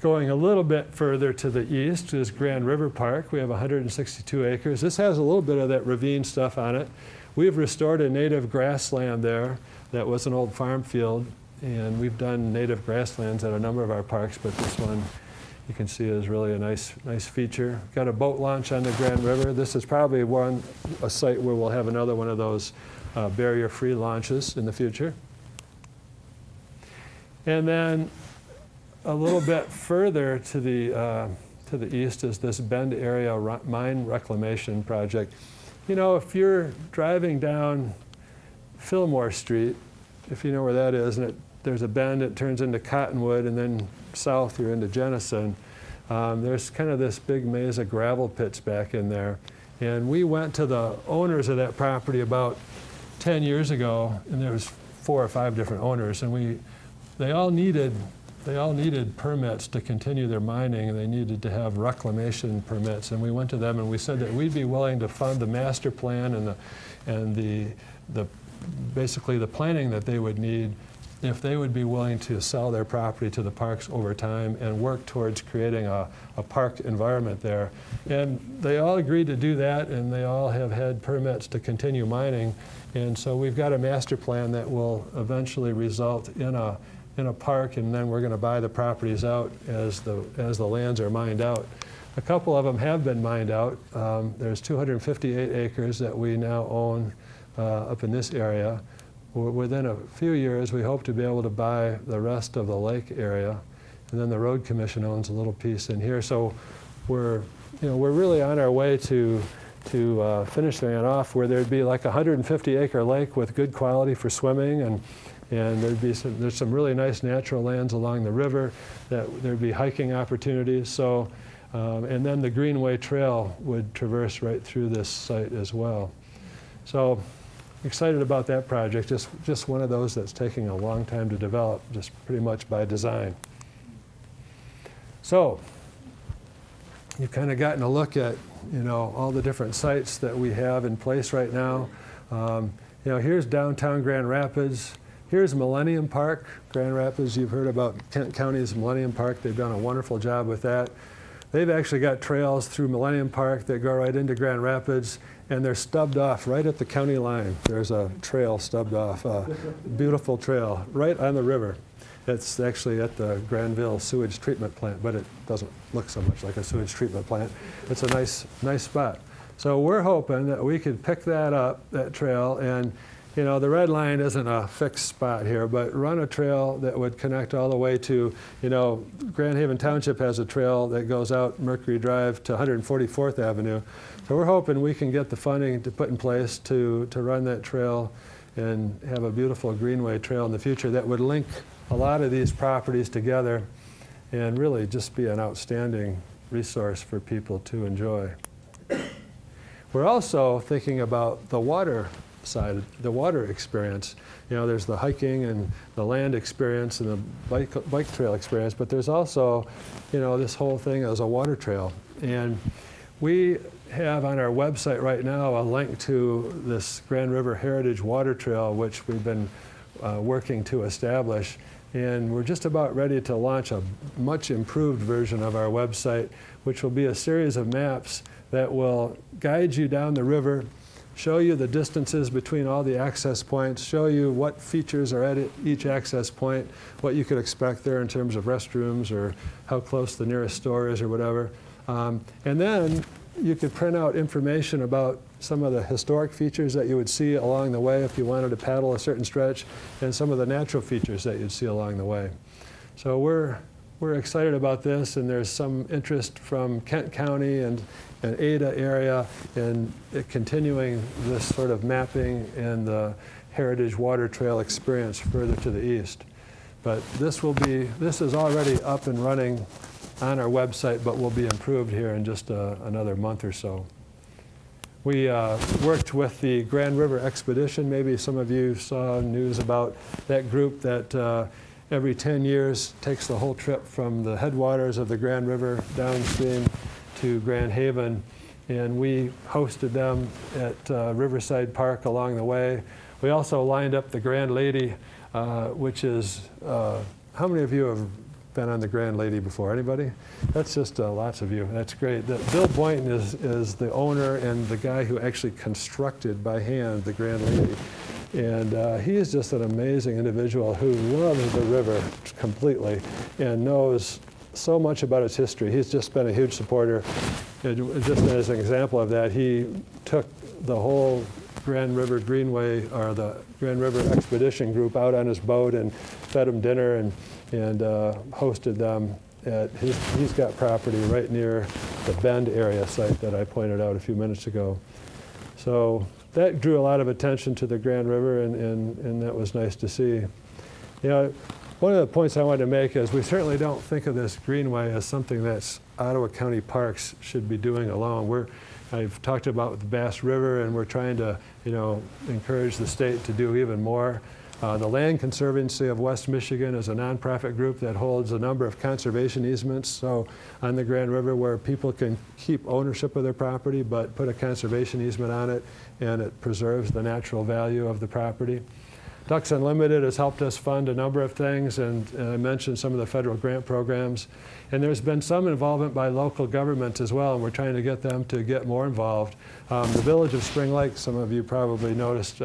Going a little bit further to the east is Grand River Park. We have 162 acres. This has a little bit of that ravine stuff on it. We've restored a native grassland there that was an old farm field, and we've done native grasslands at a number of our parks, but this one you can see is really a nice feature. Got a boat launch on the Grand River. This is probably a site where we'll have another one of those barrier-free launches in the future. And then a little bit further to the east is this Bend area mine reclamation project. You know, if you're driving down Fillmore Street, if you know where that is, and there's a bend, it turns into Cottonwood, and then south you're into Jenison. There's kind of this big maze of gravel pits back in there. And we went to the owners of that property about 10 years ago, and there was 4 or 5 different owners, and they all needed permits to continue their mining, and they needed to have reclamation permits. And we went to them and we said that we'd be willing to fund the master plan and basically the planning that they would need if they would be willing to sell their property to the parks over time and work towards creating a park environment there. And they all agreed to do that, and they all have had permits to continue mining. And so we've got a master plan that will eventually result in a park, and then we're going to buy the properties out as the lands are mined out. A couple of them have been mined out. There's 258 acres that we now own up in this area. Within a few years, we hope to be able to buy the rest of the lake area, and then the Road Commission owns a little piece in here. So we're really on our way to finishing it off, where there'd be like a 150-acre lake with good quality for swimming, and there's some really nice natural lands along the river that there'd be hiking opportunities. So, and then the Greenway Trail would traverse right through this site as well. So excited about that project. Just one of those that's taking a long time to develop, just pretty much by design. So you've kind of gotten a look at, you know, all the different sites that we have in place right now. You know, here's downtown Grand Rapids. Here's Millennium Park, Grand Rapids. You've heard about Kent County's Millennium Park. They've done a wonderful job with that. They've actually got trails through Millennium Park that go right into Grand Rapids, and they're stubbed off right at the county line. There's a trail stubbed off, a beautiful trail right on the river. It's actually at the Granville sewage treatment plant, but it doesn't look so much like a sewage treatment plant. It's a nice spot. So we're hoping that we could pick that up, that trail, and you know, the red line isn't a fixed spot here, but run a trail that would connect all the way to, you know, Grand Haven Township has a trail that goes out Mercury Drive to 144th Avenue. So we're hoping we can get the funding to put in place to run that trail and have a beautiful Greenway trail in the future that would link a lot of these properties together and really just be an outstanding resource for people to enjoy. We're also thinking about the water side, the water experience. You know, there's the hiking and the land experience and the bike trail experience, but there's also, you know, this whole thing as a water trail. And we have on our website right now a link to this Grand River Heritage Water Trail, which we've been working to establish. And we're just about ready to launch a much improved version of our website, which will be a series of maps that will guide you down the river, show you the distances between all the access points, show you what features are at each access point, what you could expect there in terms of restrooms or how close the nearest store is or whatever. And then you could print out information about some of the historic features that you would see along the way if you wanted to paddle a certain stretch, and some of the natural features that you'd see along the way. So we're excited about this, and there's some interest from Kent County and Ada area in continuing this sort of mapping and the Heritage Water Trail experience further to the east. But this is already up and running on our website, but will be improved here in just another month or so. We worked with the Grand River Expedition. Maybe some of you saw news about that group that every 10 years takes the whole trip from the headwaters of the Grand River downstream to Grand Haven, and we hosted them at Riverside Park along the way. We also lined up the Grand Lady, which is, how many of you have been on the Grand Lady before? Anybody? That's just lots of you. That's great. Bill Boynton is the owner and the guy who actually constructed by hand the Grand Lady. And he is just an amazing individual who loves the river completely and knows so much about its history. He's just been a huge supporter. And just as an example of that, he took the whole Grand River Greenway, or the Grand River Expedition group, out on his boat and fed them dinner and hosted them at he's got property right near the Bend area site that I pointed out a few minutes ago. So that drew a lot of attention to the Grand River, and that was nice to see. You know, one of the points I wanted to make is we certainly don't think of this Greenway as something that's Ottawa County Parks should be doing alone. I've talked about the Bass River, and we're trying to, you know, encourage the state to do even more. The Land Conservancy of West Michigan is a nonprofit group that holds a number of conservation easements, so on the Grand River, where people can keep ownership of their property but put a conservation easement on it, and it preserves the natural value of the property. Ducks Unlimited has helped us fund a number of things, and I mentioned some of the federal grant programs. And there's been some involvement by local governments as well, and we're trying to get them to get more involved. The Village of Spring Lake, some of you probably noticed,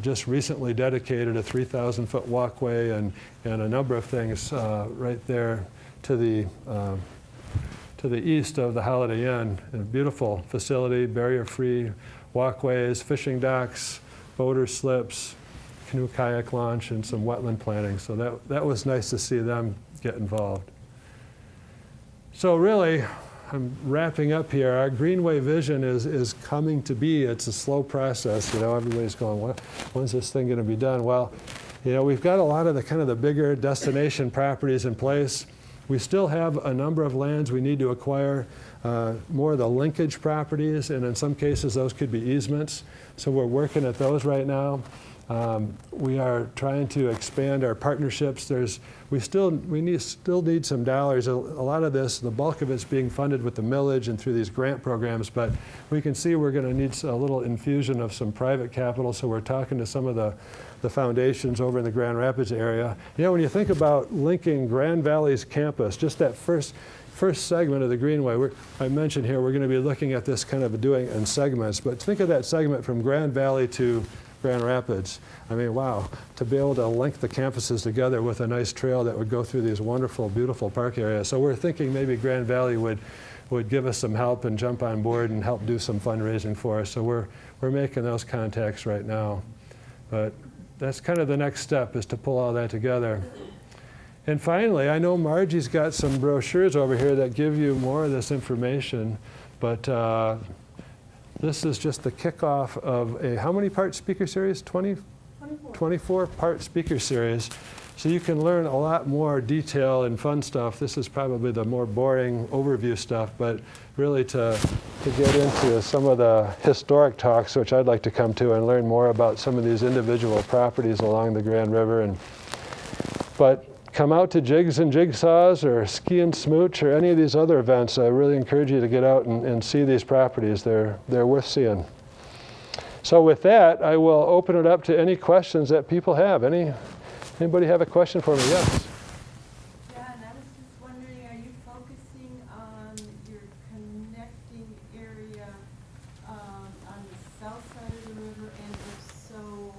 just recently dedicated a 3,000-foot walkway and a number of things right there to the east of the Holiday Inn. A beautiful facility, barrier-free walkways, fishing docks, boater slips, canoe kayak launch, and some wetland planting. So that was nice to see them get involved. So really, I'm wrapping up here. Our Greenway vision is coming to be. It's a slow process. You know, everybody's going, when's this thing going to be done? Well, you know, we've got a lot of the bigger destination properties in place. We still have a number of lands we need to acquire, more of the linkage properties, and in some cases those could be easements. So we're working at those right now. We are trying to expand our partnerships. We still need some dollars. A lot of this, the bulk of it's being funded with the millage and through these grant programs, but we can see we're going to need a little infusion of some private capital, so we're talking to some of the foundations over in the Grand Rapids area. You know, when you think about linking Grand Valley's campus, just that first segment of the Greenway, I mentioned here we're going to be looking at this kind of doing in segments, but think of that segment from Grand Valley to Grand Rapids. I mean, wow, to be able to link the campuses together with a nice trail that would go through these wonderful, beautiful park areas. So we're thinking maybe Grand Valley would give us some help and jump on board and help do some fundraising for us. So we're making those contacts right now. But that's kind of the next step, is to pull all that together. And finally, I know Margie's got some brochures over here that give you more of this information, but this is just the kickoff of a, how many part speaker series? 24 part speaker series. So you can learn a lot more detail and fun stuff. This is probably the more boring overview stuff, but really to get into some of the historic talks, which I'd like to come to, and learn more about some of these individual properties along the Grand River. But come out to Jigs and Jigsaws or Ski and Smooch or any of these other events. I really encourage you to get out and see these properties. They're worth seeing. So with that, I will open it up to any questions that people have. Anybody have a question for me? Yes. Yeah, and I was just wondering, are you focusing on your connecting area on the south side of the river, and if so,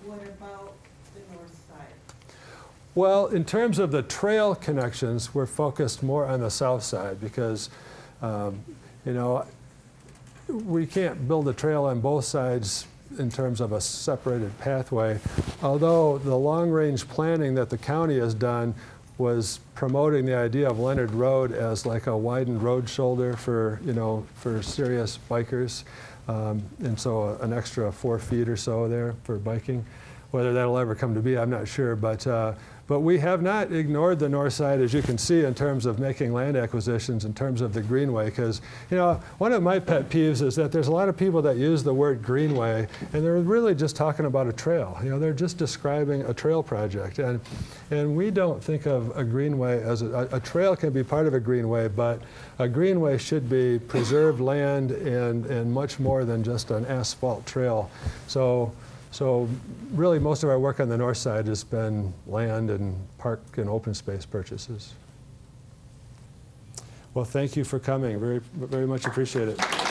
what about the north side? Well, in terms of the trail connections, we're focused more on the south side because, you know, we can't build a trail on both sides in terms of a separated pathway, although the long-range planning that the county has done was promoting the idea of Leonard Road as like a widened road shoulder for, you know, for serious bikers, and so an extra 4 feet or so there for biking. Whether that'll ever come to be, I'm not sure, but we have not ignored the north side, as you can see, in terms of making land acquisitions, in terms of the Greenway, because, you know, one of my pet peeves is that there's a lot of people that use the word Greenway, and they're really just talking about a trail. You know, they're just describing a trail project, and we don't think of a Greenway as a trail can be part of a Greenway, but a Greenway should be preserved land and much more than just an asphalt trail. So So really most of our work on the north side has been land and park and open space purchases. Well, thank you for coming. Very, very much appreciate it.